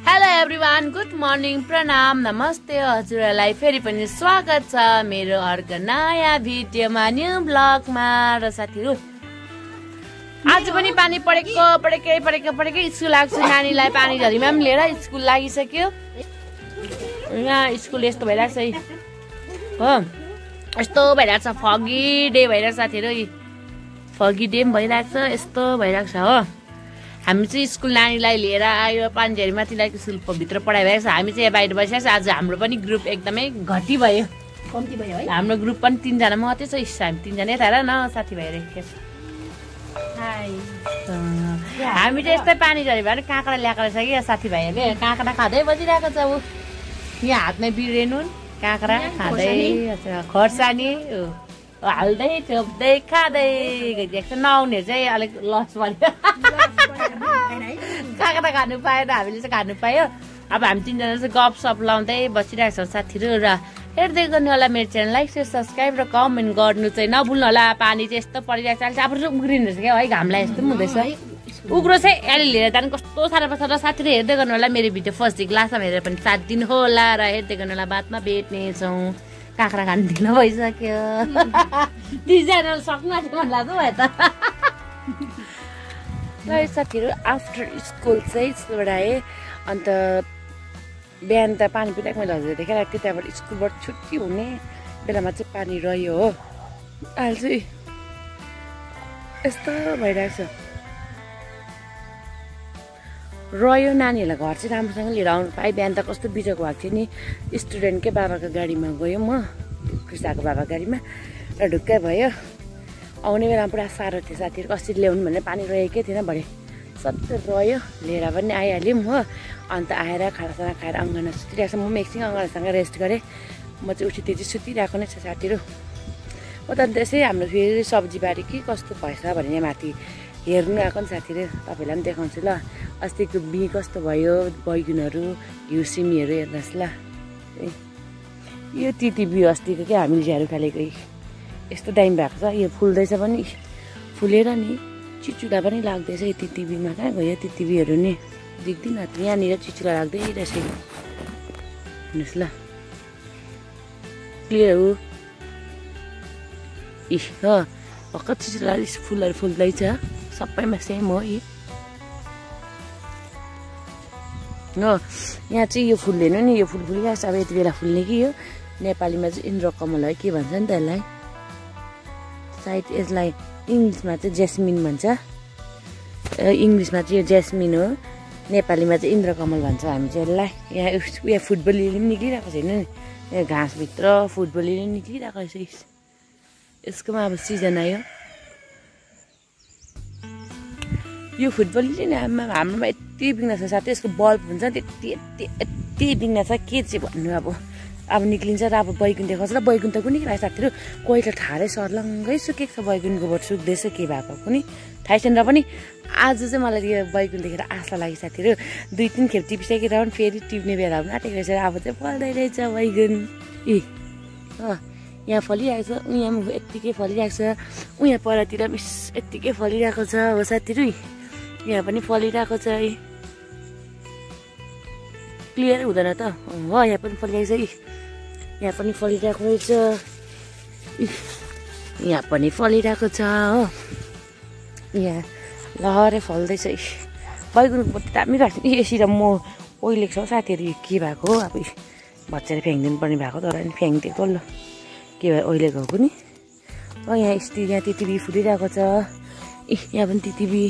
Hello everyone, good morning, प्रणाम, नमस्ते। हजुरहरूलाई फेरि पनि स्वागत छ मेरो अर्को नयाँ भिडियोमा, न्यू ब्लगमा। र साथीहरू आज पनि पानी परेकै स्कुल लाग्छु। नानीलाई पानी झरीमा पनि लिएर स्कुल लागिसक्यो। यहाँ स्कुल यस्तो भइरहेको छ हो, यस्तो भइरहेको छ, फगी डे भइरहेको छ साथीहरू। फगी डे पनि भइरहेको छ, यस्तो भइरहेको छ हो। हामी चाहिँ स्कुल नानीलाई लिएर आयो पानीझरीमाथिलाई स्कुलभित्र पढाइ भएको छ। हामी चाहिँ यहाँ बाहिर बसिरहेको छ। आज हाम्रो पनि ग्रुप एकदमै कम्ती भयो है। हाम्रो ग्रुप पनि 3 जना मात्रै छ। हामी 3 जना थाहा न साथीभाइहरू। हामी चाहिँ यस्तै पानीझरी भएर काँक्रा ल्याएको रहेछ कि साथीभाइहरूले। काँक्रा खाँदै बसिरहेको छ। ऊ यहाँ हातमै बिरेनुन काँक्रा खाँदै, खोर्सानी हाल्दै चोप्दै खाँदै गइदिएको छ। नआउनेहरू चाहिँ अलिक लस भयो। काँक्रा खानु पाएन, हामीले चाहिँ खानु पायो। अब हामी 3 जना चाहिँ गफसफ लाउँदै बसिरहेको छौँ साथीहरू। र हेर्दै गर्नु होला मेरो च्यानल, लाइक सेयर सब्सक्राइब र कमेन्ट गर्नु चाहिँ नभुल्नु होला। पानी चाहिँ यस्तो परिरहेको छ, अब उग्रिनु रहेछ क्या है, घामलाई यस्तो पनि हुँदैछ। उग्रो चाहिँ अहिले लिएर जानु कस्तो साह्रो पर्छ। र साथीहरू हेर्दै गर्नु होला मेरो भिडियो फर्स्टदेखि लास्टमा हेरेर पनि साथ दिनु होला। र हेर्दै गर्नु होला, बादमा भेट्नेछौँ। काँक्रा खानु दिन भइसक्यो। 3 जना सक्नु आँट्यो मन लाग्छ भयो त। ल साथीहरू आफ्टर स्कुल चाहिँ स्कुलबाट आएँ। अन्त बिहान त पानी पिरहेको मैले हजुर देखाइरहेको थिएँ। त्यहाँबाट स्कुलबाट छुट्टी हुने बेलामा चाहिँ पानी रह्यो हो। अहिले चाहिँ यस्तो भइरहेको छ, रह्यो। नानीहरूलाई घर चाहिँ राम्रोसँग लिएर आउनु पाएँ। बिहान त कस्तो बिजोको भएको थियो नि। स्टुडेन्टकै बाबाको गाडीमा गयो म, कृष्णको बाबाको गाडीमा, र ढुक्कै भयो। आउने बेलामा पुरा साह्रो थियो साथीहरू। कसरी ल्याउनु भने पानी रहेकै थिएन। भरे सबै रह्यो, लिएर पनि आइहाल्यौँ हो। अन्त आएर खानासाना खाएर अङ्गना सुतिरहेको छ। म एकछिन अङ्गनासँग रेस्ट गरेँ। म चाहिँ उठी त्यो चाहिँ सुतिरहेको नै छ साथीहरू। म त अन्त यसै हाम्रो फेरि सब्जीबारी के कस्तो भएछ भने यहाँ माथि हेर्नु आएको नि साथीहरू। तपाईँलाई पनि देखाउँछु ल। अस्तिको बिँ कस्तो भयो, बैगुनहरू, घिउ सिमीहरू हेर्नुहोस् ल। यो तिती बिउ अस्तिको क्या हामीले झ्यारू फालेको यस्तो दामी भएको छ। यो फुल्दैछ पनि, फुलेर नि चिचुला पनि लाग्दैछ। यो तिती बिउमा कहाँ गयो तिती बिउहरू नि, देख्दिनँ। यहाँनिर चिचुला लाग्दै रहेछ हेर्नुहोस् ल। क्लियर हो हो, भर्खर चिचुला फुलहरू फुल्दैछ। सबैमा सेम हो यी हो। यहाँ चाहिँ यो फुल्दैन नि, यो फुल फुलिरहेको छ। अब यति बेला फुल्ने कि यो नेपालीमा चाहिँ इन्द्रकमल है के भन्छ नि त यसलाई। सायद यसलाई इङ्ग्लिसमा चाहिँ जेस्मिन भन्छ। इङ्ग्लिसमा चाहिँ यो जेस्मिन हो, नेपालीमा चाहिँ इन्द्रकमल भन्छ हामी चाहिँ यसलाई। यहाँ उयो फुटबल लिली पनि निक्लिरहेको छैन नि, यहाँ घाँसभित्र फुटबल लिली निक्लिरहेको रहेछ। यसकोमा अब सिजन आयो। यो फुटबल लिली नि हाम्रोमा यति बिग्न छ साथै। यसको बल्ब हुन्छ यति बिग्न छ, के चाहिँ भन्नु। अब निक्लिन्छ र अब बैगुन देखाउँछ। र बैगुन त कुनै भएको साथीहरू, कोही त ठाडै सर्लङ्गै सुकेको छ। बैगुनको बोट सुक्दैछ के भएको कुनै थाहै छैन। र पनि आज चाहिँ मलाई यो बैगुन देखेर आशा लाग्यो साथीहरू। 2-3 खेप टिपिसकेर पनि फेरि टिप्ने बेला पनि आँटेको रहेछ। अब चाहिँ फल्दै रहेछ बैगुन। यहाँ फलिरहेको छ, यहाँ यत्तिकै फलिरहेको छ। यहाँ परतिर यत्तिकै फलिरहेको छ हो साथीहरू। यहाँ पनि फलिरहेको छ है, क्लियर हुँदैन त हो। यहाँ पनि फलिरहेको छ, यहाँ पनि फलिरहेको रहेछ, यहाँ पनि फलिरहेको छ हो। यहाँ लहरै फल्दैछ। बैगुनको बोट दामी भएको थियो। यसरी म ओइलेको छ साथीहरू। के भएको हो, अब भच्चेर फ्याँकिदिनु पर्ने भएको, तर नि फ्याँकिदिएको ल के भयो, ओइलेको हो नि। यहाँ यहाँ तितिबी फुलिरहेको छ। यहाँ पनि तितिबी,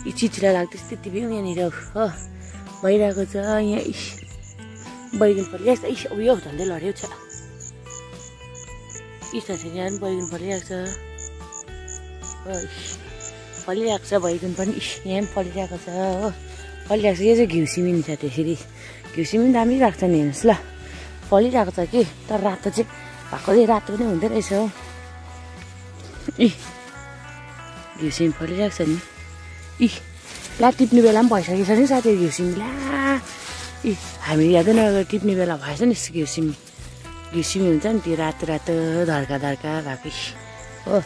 यी चिचुला लाग्दैछ तितिबी यहाँनिर हो भइरहेको छ। यहाँ बैगुन फलिरहेको छ। उयो झन्डै लड्यो छ। साथीहरू यहाँ पनि बैगुन फलिरहेको छ, फलिरहेको छ बैगुन पनि। यहाँ पनि फलिरहेको छ हो, फलिरहेको छ। यो चाहिँ घिउ सिमी छ। त्यसरी घिउ सिमी दामी लाग्छ नि हेर्नुहोस् ल। फलिरहेको छ कि, तर रातो चाहिँ भएको चाहिँ रातो पनि हुँदो रहेछ हो। घिउ सिमी फलिरहेको छ नि। ला टिप्ने बेला पनि भइसकेको छ नि साथीहरू घिउ सिमी। ला हामी यादै नगएर टिप्ने बेला भएछ नि घिउ सिमी। घिउ सिमी हुन्छ नि त्यो रातो रातो धर्का भएको हो।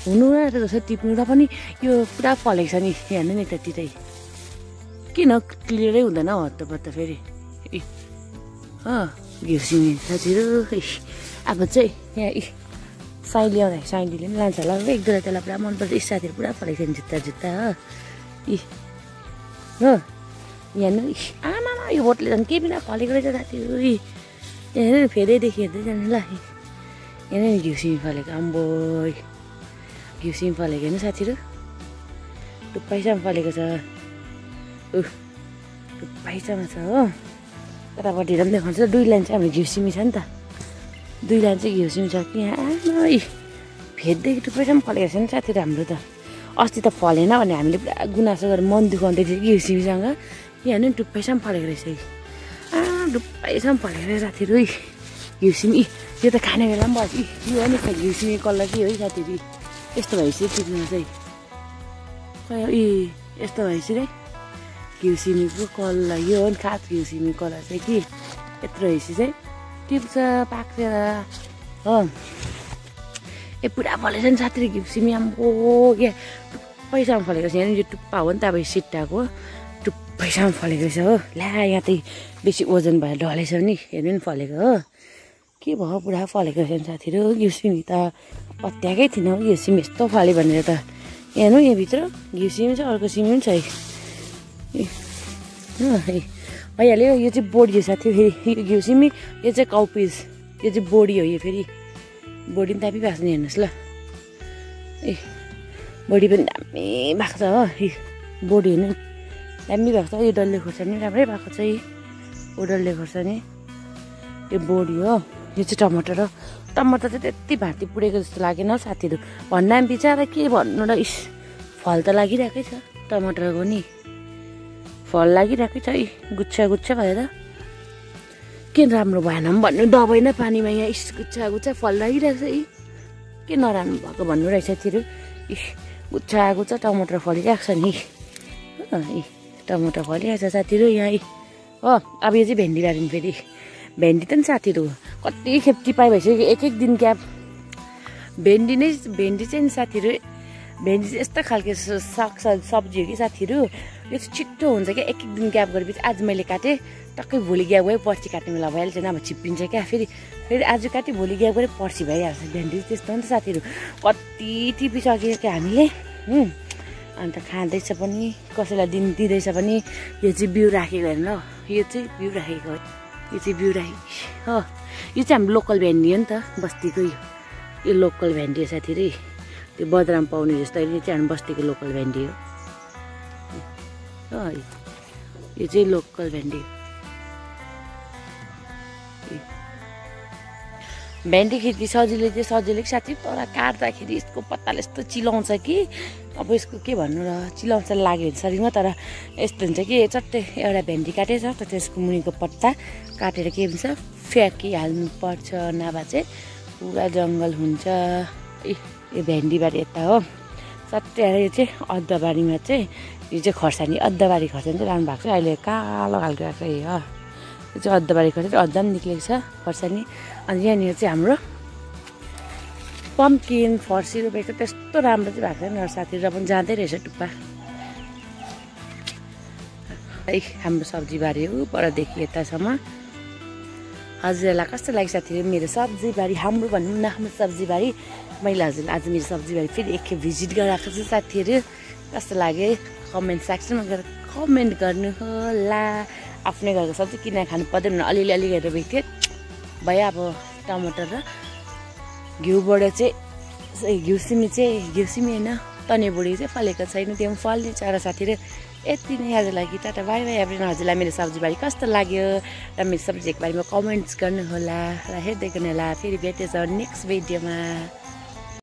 हुनु आँटेको छ टिप्नु, र पनि यो पुरा फलेको छ नि। हेर्नु नि त्यतिकै किन क्लियरै हुँदैन हौ हत्तपत्त फेरि घिउसिमी साथीहरू। अब चाहिँ यहाँ साइली आउँदा साइलीले पनि लान्छ होला एक दुईवटा त्यसलाई पुरा मनपर्छ। साथीहरू पुरा फलेको छ नि जुत्ता जुत्ता हो यहाँ आमा यो बोटले झन् केही बिना फलेको रहेछ साथीहरू। यहाँ फेरिदेखि हेर्दै जानु ल यहाँ नि घिउसिमी फलेको आम्बो घिउसिमी फलेको होइन साथीहरू टुप्पाइसम्म फलेको छ टुप्पाइसम्म छ हो। यतापट्टि पनि देखाउँछ 2 लाइन चाहिँ हाम्रो घिउसिमी छ नि त 2 लाइन चाहिँ घिउसिमी छ कि यहाँ आमा फेददेखि टुप्पाइसम्म फलेको छ नि साथीहरू हाम्रो त। अस्ति त फलेन भने हामीले पुरा गुनासो गरेर मन दुखाउँदै थियो कि घिउसिमीसँग यहाँ नि टुप्पाइसम्म फलेको रहेछ टुप्पाइसम्म फलेको रहेछ साथीहरू घिउसिमी यो त खाने बेला पनि बस यो हो नि घिउसिमी कलर के हो है साथीहरू यस्तो भएपछि टिप्नु चाहिँ यस्तो भएपछि रे घिउसिमीको कलर यो हो नि खास घिउसिमी कलर चाहिँ कि यत्रो भएपछि चाहिँ टिप्छ पाक्छ हो। पुरा फलेछ नि साथीहरू घिउसिमी आम्बो क्या टुप्पैसम्म फलेको छ यहाँ यो टुप्पा हो नि त अब सिट्टाको टुप्पैसम्म फलेको छ हो। ला यहाँ त बेसी ओजन भएर ढलेछ नि हेर्नु नि फलेको हो के भयो पुरा फलेको छ नि साथीहरू। घिउसिमी त पत्याएकै थिएन हौ घिउसिमी यस्तो फल्यो भनेर त हेर्नु यहाँभित्र घिउसिमी छ अर्को सिमी पनि छ भइहाल्यो यो चाहिँ बोडी हो साथी फेरि यो घिउसिमी यो चाहिँ काउपिस यो चाहिँ बोडी हो यो फेरि बोडी पनि दामी भएको छ नि हेर्नुहोस् ल बोडी पनि दामी भएको छ हो बोडी हेर्नु दामी भएको छ यो डल्ले खोर्सानी राम्रै भएको छ यो डल्ले खोर्सानी यो बोडी हो यो चाहिँ टमाटर हो। टमाटर चाहिँ त्यति भाँती पुडेको जस्तो लागेन हौ साथीहरू भन्दा पनि बिचरा के भन्नु र फल त लागिरहेकै छ टमाटरको नि फल लागिरहेकै छ गुच्छा गुच्छा भएर के राम्रो भएन भन्नु दबाई न पानीमा यहाँ गुच्छा गुच्छा फल लागिरहेको छ के नराम्रो भएको भन्नु रहेछ साथीहरू गुच्छा गुच्छा टमाटर फलिरहेको छ नि टमाटर फलिरहेको छ साथीहरू यहाँ हो। अब यो चाहिँ भेन्डी बारी फेरि भेन्डी त नि साथीहरू कति खेप टिपाइ भइसक्यो एक दिन ग्याप भेन्डी चाहिँ नि साथीहरू भेन्डी चाहिँ यस्तो खालको सब्जी हो कि साथीहरू यो चाहिँ छिट्टो हुन्छ क्या एक दिन ग्याप गरेपछि आज मैले काटेँ टक्कै भोलि ग्याप गयो पर्सि काट्ने बेला भइहाल्छ नभए छिप्पिन्छ क्या फेरि आज काटेँ भोलि ग्याप गरेँ पर्सि भइहाल्छ भेन्डी त्यस्तो हो नि त साथीहरू कति टिपिसक्यो क्या हामीले अन्त खाँदैछ पनि कसैलाई दिँदैछ पनि यो चाहिँ बिउ राखेको हेर्नु ल यो चाहिँ बिउ राखेको हो यो चाहिँ बिउ राखेको हो यो चाहिँ हाम्रो लोकल भेन्डी हो नि त बस्तीको यो लोकल भेन्डी हो साथीहरू त्यो बजारमा पाउने जस्तो यो चाहिँ हाम्रो बस्तीको लोकल भेन्डी हो यो चाहिँ लोकल भेन्डी भेन्डी खेती सजिलो चाहिँ सजिलो साथी तर काट्दाखेरि यसको पत्ताले यस्तो चिलाउँछ कि अब यसको के भन्नु र चिलाउँछ लाग्यो भने शरीरमा तर यस्तो हुन्छ कि चट्टै एउटा भेन्डी काटेछ त त्यसको मुनिको पत्ता काटेर के हुन्छ फ्याँकिहाल्नु पर्छ नभए चाहिँ पुरा जङ्गल हुन्छ यो भेन्डीबारी यता हो चट्टै आएर यो चाहिँ अदुवाबारीमा चाहिँ यो चाहिँ खोर्सानी अदुवाबारी खोर्सानी चाहिँ राम्रो भएको छ अहिले कालो खालको आएको छ यो चाहिँ अदुवाबारी खोर्सानी अदुवा पनि निक्लेको छ खोर्सानी। अनि यहाँनिर चाहिँ हाम्रो पम्किन फर्सी रोपेको त्यस्तो राम्रो चाहिँ भएको छैन साथी र पनि जाँदै रहेछ टुप्पा हाम्रो सब्जीबारी हो परदेखि यतासम्म। हजुरहरूलाई कस्तो लाग्यो साथीहरू मेरो सब्जीबारी हाम्रो भनौँ न हाम्रो सब्जीबारी मैले हजुरलाई आज मेरो सब्जीबारी फेरि एकखेप भिजिट गराएको छु साथीहरू कस्तो लाग्यो कमेन्ट सेक्सनमा गएर कमेन्ट गर्नु होला। आफ्नै घरको सब्जी किन खानु पर्दैन अलिअलि अलि गरेर भेट्थ्यो भयो। अब टमाटर र घिउबाट चाहिँ घिउसिमी होइन तनेबुडी चाहिँ फलेको छैन त्यो पनि फल्ने चरा साथीहरू। यति नै हजुरलाई कि टाटा बाई बाई एभ्रिवान। हजुरलाई मेरो सब्जीबारी कस्तो लाग्यो र मेरो सब्जीको बारेमा कमेन्ट्स गर्नु होला र हेर्दै गर्नु होला। फेरि भेट्दैछ नेक्स्ट भिडियोमा।